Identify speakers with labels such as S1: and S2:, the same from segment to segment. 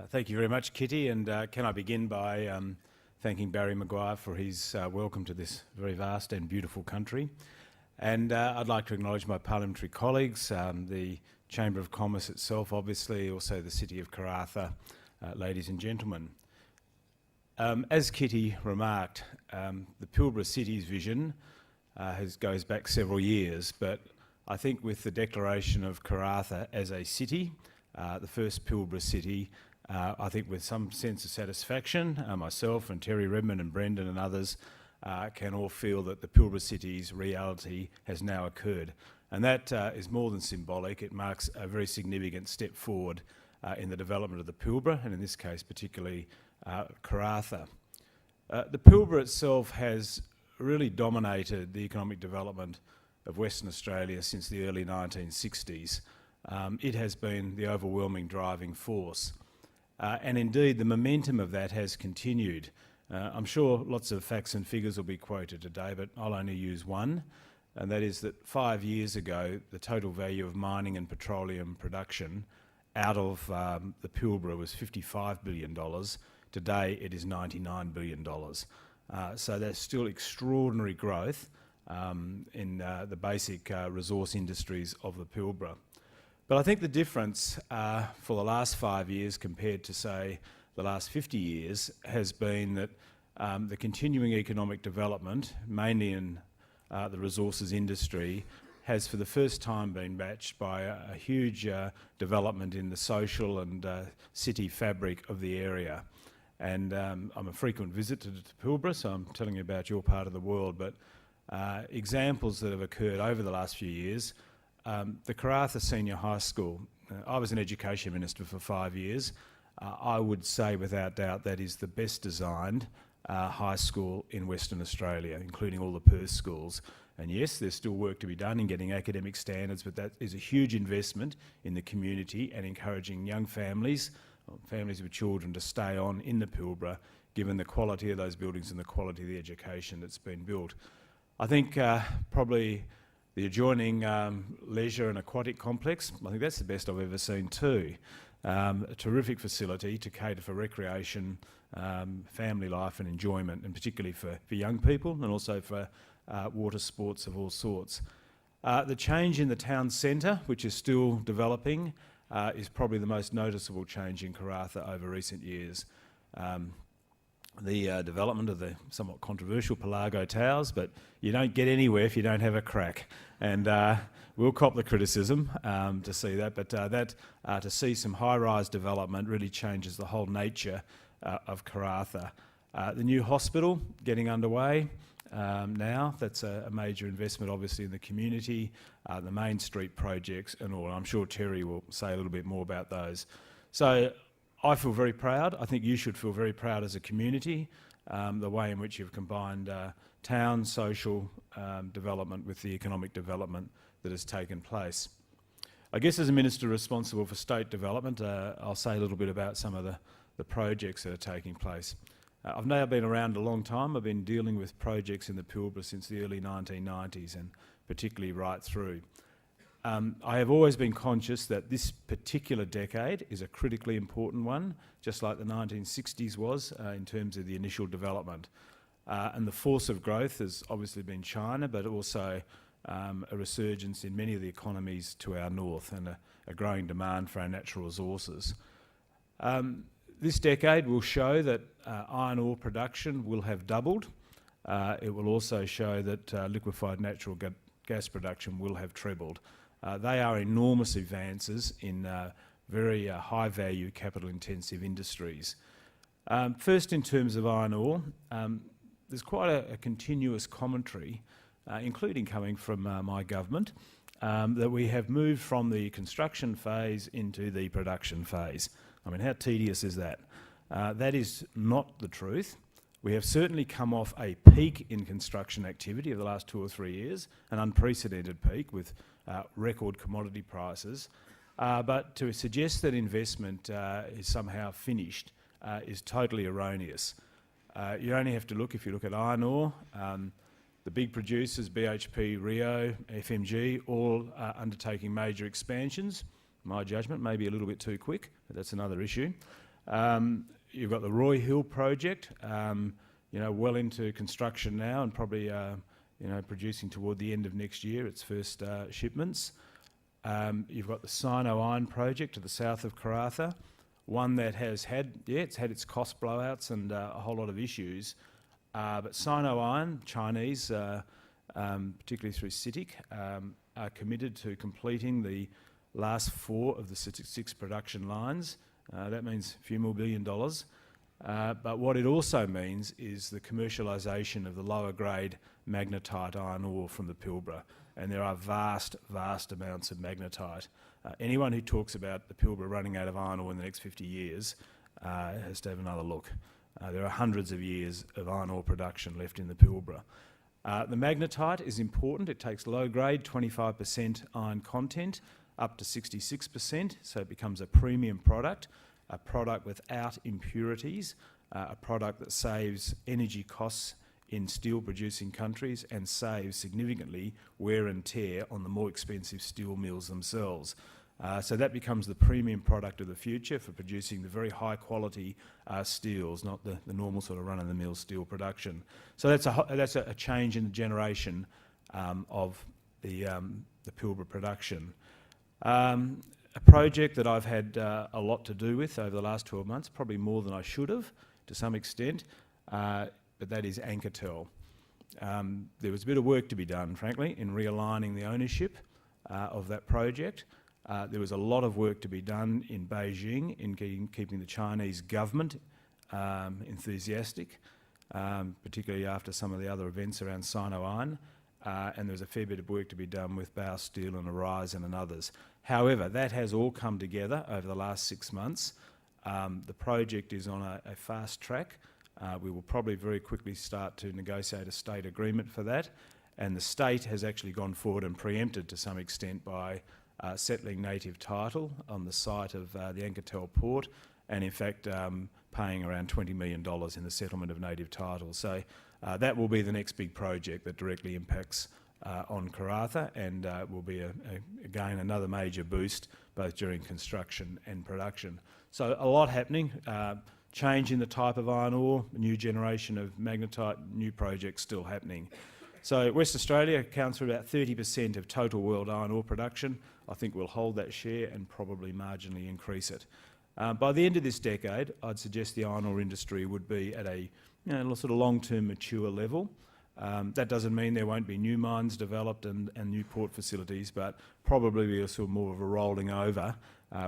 S1: Thank you very much, Kitty, and can I begin by thanking Barry Maguire for his welcome to this very vast and beautiful country. And I'd like to acknowledge my parliamentary colleagues, the Chamber of Commerce itself, obviously, also the City of Karratha, ladies and gentlemen. As Kitty remarked, the Pilbara City's vision goes back several years, but I think with the declaration of Karratha as a city, the first Pilbara city, I think with some sense of satisfaction, myself and Terry Redmond and Brendan and others can all feel that the Pilbara city's reality has now occurred. And that is more than symbolic. It marks a very significant step forward in the development of the Pilbara, and in this case particularly Karratha. The Pilbara itself has really dominated the economic development of Western Australia since the early 1960s. It has been the overwhelming driving force. And indeed, the momentum of that has continued. I'm sure lots of facts and figures will be quoted today, but I'll only use one, and that is that 5 years ago, the total value of mining and petroleum production out of the Pilbara was $55 billion. Today, it is $99 billion. So there's still extraordinary growth in the basic resource industries of the Pilbara. But I think the difference for the last 5 years compared to, say, the last 50 years has been that the continuing economic development, mainly in the resources industry, has for the first time been matched by a huge development in the social and city fabric of the area. And I'm a frequent visitor to Pilbara, so I'm telling you about your part of the world, but examples that have occurred over the last few years. The Karratha Senior High School, I was an education minister for 5 years. I would say without doubt that is the best designed high school in Western Australia, including all the Perth schools. And yes, there's still work to be done in getting academic standards, but that is a huge investment in the community and encouraging young families, families with children, to stay on in the Pilbara, given the quality of those buildings and the quality of the education that's been built. I think probably the adjoining leisure and aquatic complex, I think that's the best I've ever seen too. A terrific facility to cater for recreation, family life and enjoyment, and particularly for young people and also for water sports of all sorts. The change in the town centre, which is still developing, is probably the most noticeable change in Karratha over recent years. The development of the somewhat controversial Pelago Towers, but you don't get anywhere if you don't have a crack. And we'll cop the criticism to see that, but to see some high-rise development really changes the whole nature of Karratha. The new hospital getting underway now, that's a major investment obviously in the community, the Main Street projects and all. I'm sure Terry will say a little bit more about those. So I feel very proud. I think you should feel very proud as a community, the way in which you've combined town social development with the economic development that has taken place. I guess as a minister responsible for state development, I'll say a little bit about some of the projects that are taking place. I've now been around a long time. I've been dealing with projects in the Pilbara since the early 1990s and particularly right through. I have always been conscious that this particular decade is a critically important one, just like the 1960s was in terms of the initial development. And the force of growth has obviously been China, but also a resurgence in many of the economies to our north and a growing demand for our natural resources. This decade will show that iron ore production will have doubled. It will also show that liquefied natural gas production will have trebled. They are enormous advances in very high-value, capital-intensive industries. First, in terms of iron ore, there's quite a continuous commentary, including coming from my government, that we have moved from the construction phase into the production phase. I mean, how tedious is that? That is not the truth. We have certainly come off a peak in construction activity of the last 2 or 3 years, an unprecedented peak with record commodity prices. But to suggest that investment is somehow finished is totally erroneous. You only have to look, if you look at iron ore, the big producers, BHP, Rio, FMG, all undertaking major expansions. My judgment, maybe a little bit too quick, but that's another issue. You've got the Roy Hill project, well into construction now and probably producing toward the end of next year its first shipments. You've got the Sino Iron project to the south of Karratha, one that has had its cost blowouts and a whole lot of issues. But Sino Iron, Chinese, particularly through CITIC, are committed to completing the last 4 of the 6 production lines. That means a few more $1 billion. But what it also means is the commercialisation of the lower grade magnetite iron ore from the Pilbara. And there are vast, vast amounts of magnetite. Anyone who talks about the Pilbara running out of iron ore in the next 50 years has to have another look. There are hundreds of years of iron ore production left in the Pilbara. The magnetite is important. It takes low grade, 25% iron content, up to 66%, so it becomes a premium product, a product without impurities, a product that saves energy costs in steel producing countries and saves significantly wear and tear on the more expensive steel mills themselves. So that becomes the premium product of the future for producing the very high quality steels, not the normal sort of run-of-the-mill steel production. So that's a change in the generation of the Pilbara production. A project that I've had a lot to do with over the last 12 months, probably more than I should have to some extent, but that is Anchortel. There was a bit of work to be done, frankly, in realigning the ownership of that project. There was a lot of work to be done in Beijing in keeping the Chinese government enthusiastic, particularly after some of the other events around Sino Iron. And there was a fair bit of work to be done with Bao Steel and Horizon and others. However, that has all come together over the last 6 months. The project is on a fast track. We will probably very quickly start to negotiate a state agreement for that. And the state has actually gone forward and preempted to some extent by settling native title on the site of the Anchortel port, and in fact paying around $20 million in the settlement of native title. So that will be the next big project that directly impacts on Karratha, and will be, again, another major boost both during construction and production. So a lot happening, change in the type of iron ore, a new generation of magnetite, new projects still happening. So West Australia accounts for about 30% of total world iron ore production. I think we'll hold that share and probably marginally increase it. By the end of this decade, I'd suggest the iron ore industry would be at a sort of long-term mature level. That doesn't mean there won't be new mines developed and new port facilities, but probably we'll see more of a rolling over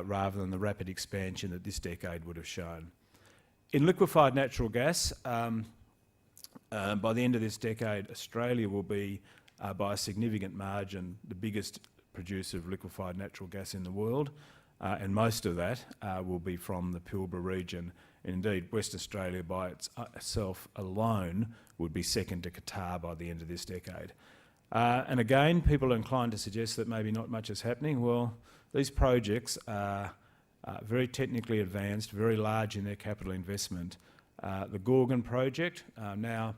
S1: rather than the rapid expansion that this decade would have shown. In liquefied natural gas, by the end of this decade, Australia will be, by a significant margin, the biggest producer of liquefied natural gas in the world, and most of that will be from the Pilbara region. Indeed, West Australia by itself alone would be second to Qatar by the end of this decade. And again, people are inclined to suggest that maybe not much is happening. Well, these projects are very technically advanced, very large in their capital investment. The Gorgon project, now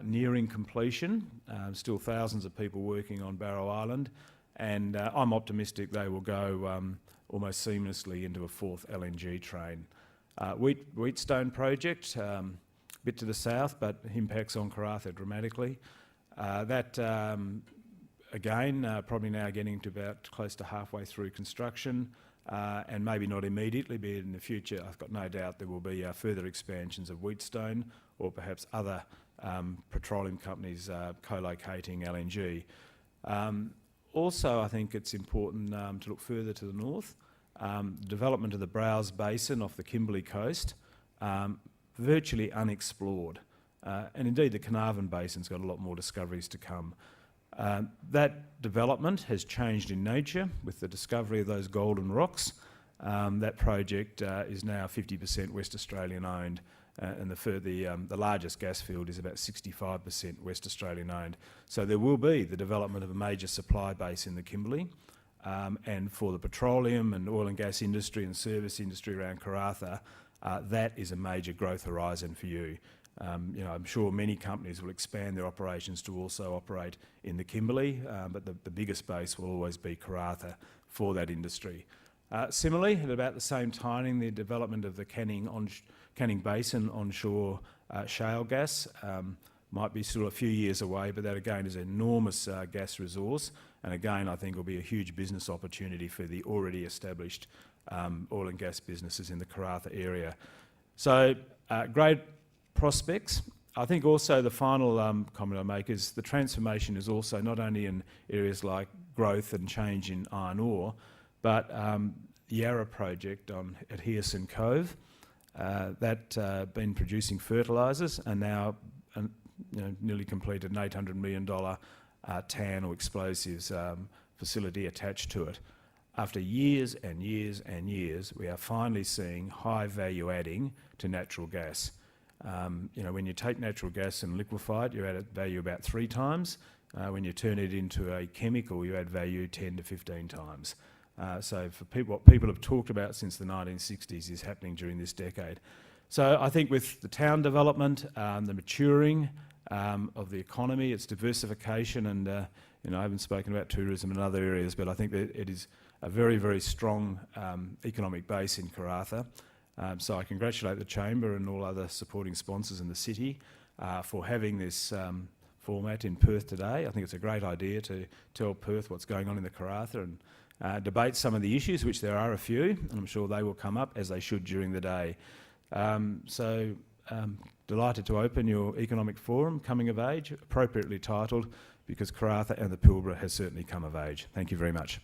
S1: nearing completion, still thousands of people working on Barrow Island, and I'm optimistic they will go almost seamlessly into a 4th LNG train. Wheatstone project, a bit to the south, but impacts on Karratha dramatically. That, again, probably now getting to about close to halfway through construction, and maybe not immediately, but in the future I've got no doubt there will be further expansions of Wheatstone, or perhaps other petroleum companies co-locating LNG. Also, I think it's important to look further to the north. Development of the Browse Basin off the Kimberley coast, virtually unexplored. And indeed the Carnarvon Basin's got a lot more discoveries to come. That development has changed in nature with the discovery of those golden rocks. That project is now 50% West Australian owned, and the largest gas field is about 65% West Australian owned. So there will be the development of a major supply base in the Kimberley, and for the petroleum and oil and gas industry and service industry around Karratha, that is a major growth horizon for you. I'm sure many companies will expand their operations to also operate in the Kimberley, but the biggest base will always be Karratha for that industry. Similarly, at about the same timing, the development of the Canning Basin onshore shale gas might be still a few years away, but that again is an enormous gas resource, and again I think will be a huge business opportunity for the already established oil and gas businesses in the Karratha area. So great prospects. I think also the final comment I make is the transformation is also not only in areas like growth and change in iron ore, but the Yarra project at Hyatt Cove, that been producing fertilisers and now nearly completed an $800 million TAN or explosives facility attached to it. After years and years and years, we are finally seeing high value adding to natural gas. When you take natural gas and liquefy it, you add value about 3 times. When you turn it into a chemical, you add value 10 to 15 times. So for people, what people have talked about since the 1960s is happening during this decade. So I think with the town development, the maturing of the economy, its diversification, and I haven't spoken about tourism in other areas, but I think that it is a very, very strong economic base in Karratha. So I congratulate the Chamber and all other supporting sponsors in the city for having this format in Perth today. I think it's a great idea to tell Perth what's going on in the Karratha and debate some of the issues, which there are a few, and I'm sure they will come up as they should during the day. Delighted to open your economic forum, Coming of Age, appropriately titled, because Karratha and the Pilbara has certainly come of age. Thank you very much.